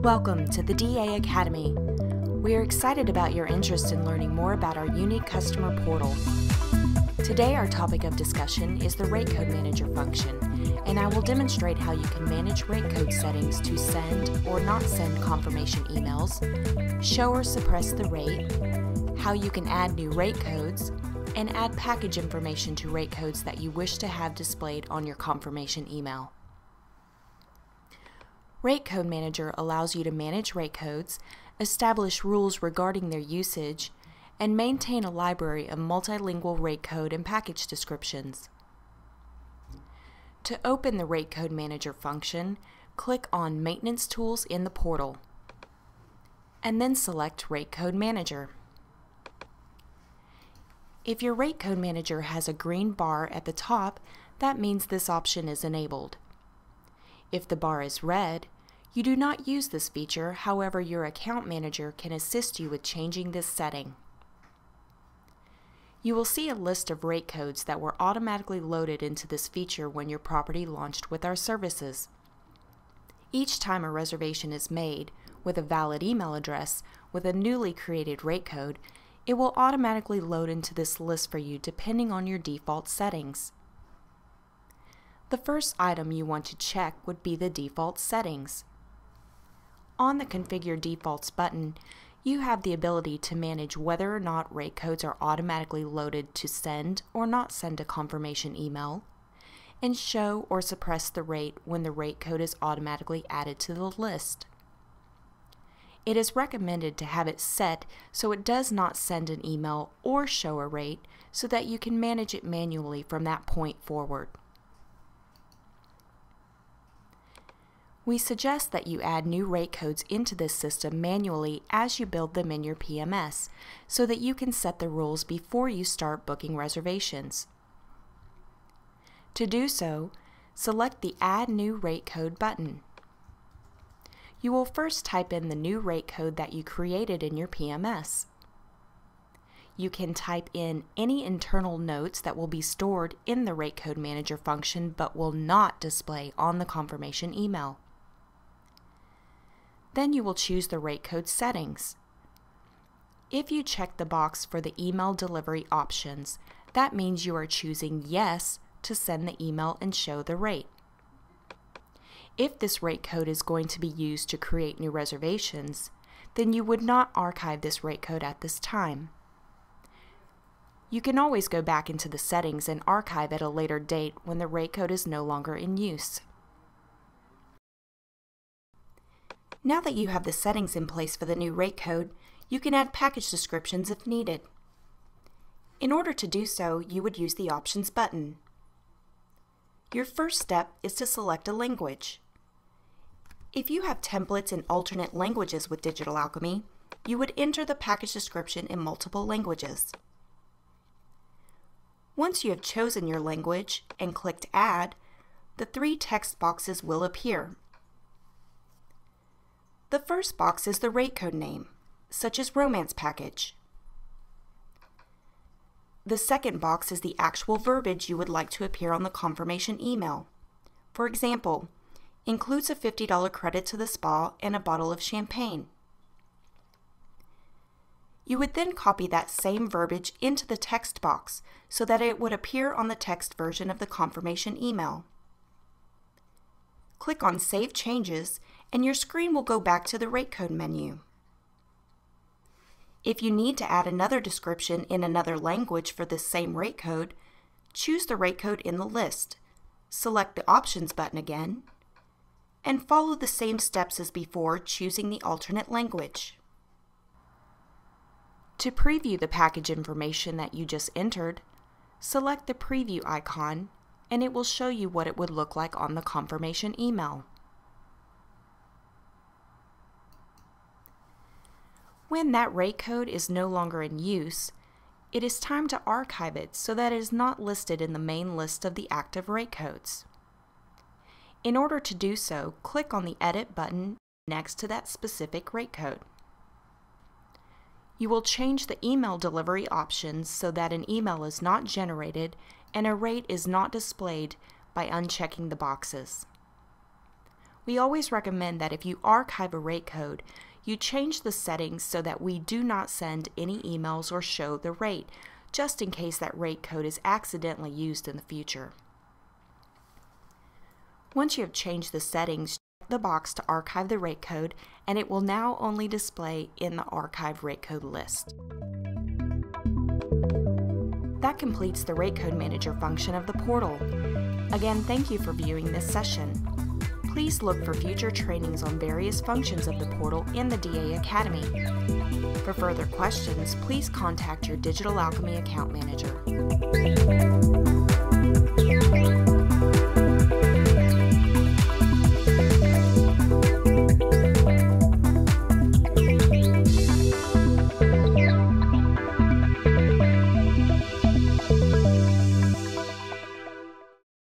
Welcome to the DA Academy. We are excited about your interest in learning more about our unique customer portal. Today our topic of discussion is the Rate Code Manager function, and I will demonstrate how you can manage rate code settings to send or not send confirmation emails, show or suppress the rate, how you can add new rate codes, and add package information to rate codes that you wish to have displayed on your confirmation email. Rate Code Manager allows you to manage rate codes, establish rules regarding their usage, and maintain a library of multilingual rate code and package descriptions. To open the Rate Code Manager function, click on Maintenance Tools in the portal, and then select Rate Code Manager. If your Rate Code Manager has a green bar at the top, that means this option is enabled. If the bar is red, you do not use this feature, however your account manager can assist you with changing this setting. You will see a list of rate codes that were automatically loaded into this feature when your property launched with our services. Each time a reservation is made with a valid email address with a newly created rate code, it will automatically load into this list for you depending on your default settings. The first item you want to check would be the default settings. On the Configure Defaults button, you have the ability to manage whether or not rate codes are automatically loaded to send or not send a confirmation email, and show or suppress the rate when the rate code is automatically added to the list. It is recommended to have it set so it does not send an email or show a rate so that you can manage it manually from that point forward. We suggest that you add new rate codes into this system manually as you build them in your PMS so that you can set the rules before you start booking reservations. To do so, select the Add New Rate Code button. You will first type in the new rate code that you created in your PMS. You can type in any internal notes that will be stored in the Rate Code Manager function but will not display on the confirmation email. Then you will choose the rate code settings. If you check the box for the email delivery options, that means you are choosing Yes to send the email and show the rate. If this rate code is going to be used to create new reservations, then you would not archive this rate code at this time. You can always go back into the settings and archive at a later date when the rate code is no longer in use. Now that you have the settings in place for the new rate code, you can add package descriptions if needed. In order to do so, you would use the Options button. Your first step is to select a language. If you have templates in alternate languages with Digital Alchemy, you would enter the package description in multiple languages. Once you have chosen your language and clicked Add, the three text boxes will appear. The first box is the rate code name, such as Romance Package. The second box is the actual verbiage you would like to appear on the confirmation email. For example, includes a $50 credit to the spa and a bottle of champagne. You would then copy that same verbiage into the text box so that it would appear on the text version of the confirmation email. Click on Save Changes and your screen will go back to the rate code menu. If you need to add another description in another language for this same rate code, choose the rate code in the list, select the Options button again, and follow the same steps as before, choosing the alternate language. To preview the package information that you just entered, select the preview icon and it will show you what it would look like on the confirmation email. When that rate code is no longer in use, it is time to archive it so that it is not listed in the main list of the active rate codes. In order to do so, click on the Edit button next to that specific rate code. You will change the email delivery options so that an email is not generated and a rate is not displayed by unchecking the boxes. We always recommend that if you archive a rate code, you change the settings so that we do not send any emails or show the rate, just in case that rate code is accidentally used in the future. Once you have changed the settings, check the box to archive the rate code, and it will now only display in the archive rate code list. That completes the Rate Code Manager function of the portal. Again, thank you for viewing this session. Please look for future trainings on various functions of the portal in the DA Academy. For further questions, please contact your Digital Alchemy account manager.